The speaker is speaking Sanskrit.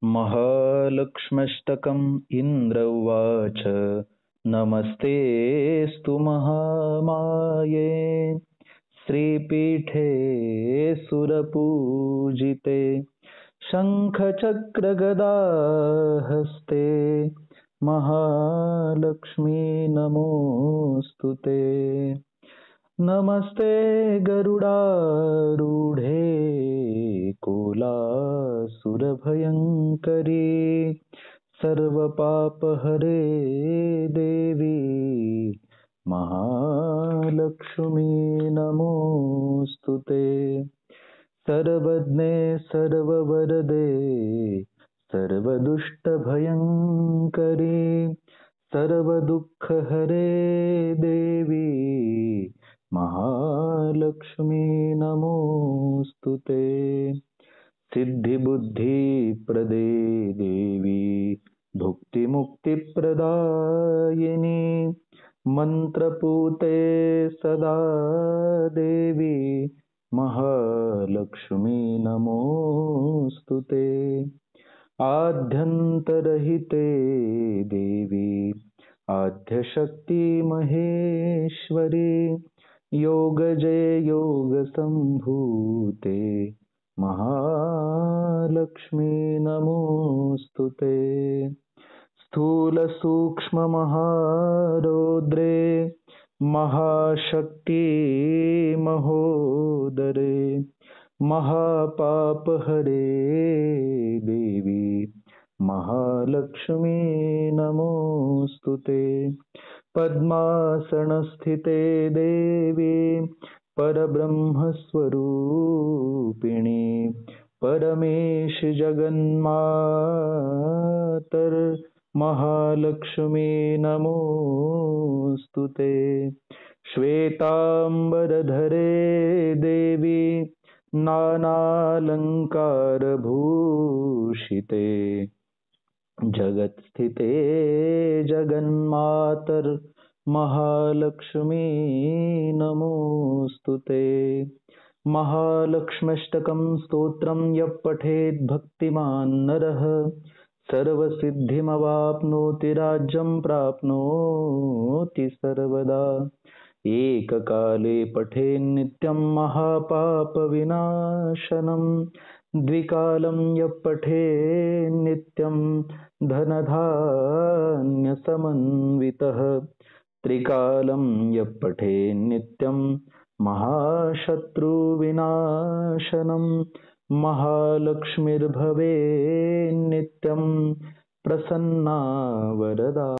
महालक्ष्म्यष्टकम् इन्द्र उवाच। नमस्तेऽस्तु महामाये श्रीपीठे सुरपूजिते शङ्खचक्रगदाहस्ते महालक्ष्मी नमोऽस्तु ते। नमस्ते गरुडारूढे कोलासुरभयङ्करी सर्वपापहरे देवी महालक्ष्मी नमोऽस्तु ते। सर्वज्ञे सर्ववरदे सर्वदुष्टभयङ्करी सर्वदुःखहरे देवी महालक्ष्मी नमोऽस्तु ते। सिद्धिबुद्धिप्रदे देवी भुक्तिमुक्तिप्रदायिनी मन्त्रपूते सदा देवी महालक्ष्मी नमोऽस्तु ते। आद्यन्तरहिते देवी आद्यशक्ति महेश्वरी योगजे योगसम्भूते महालक्ष्मी नमोऽस्तु ते। स्थूलसूक्ष्ममहारौद्रे महाशक्ति महोदरे महापापहरे देवी महालक्ष्मी नमोऽस्तु ते। पद्मासनस्थिते देवी परब्रह्मस्वरूपिणी परमेशि जगन्मातर महालक्ष्मी नमोऽस्तु ते। श्वेताम्बरधरे देवी नानालङ्कारभूषिते जगत्स्थिते जगन्मातर महालक्ष्मी नमोऽस्तु ते। महालक्ष्म्यष्टकं स्तोत्रं यः पठेत् भक्तिमान् नरः सर्वसिद्धिमवाप्नोति राज्यं प्राप्नोति सर्वदा। एककाले पठेन्नित्यं महापापविनाशनं द्विकालं यः पठेन्नित्यं धनधान्यसमन्वितः त्रिकालं यः पठेन्नित्यं महाशत्रुविनाशनं महालक्ष्मीर्भवेन्नित्यं प्रसन्ना वरदा।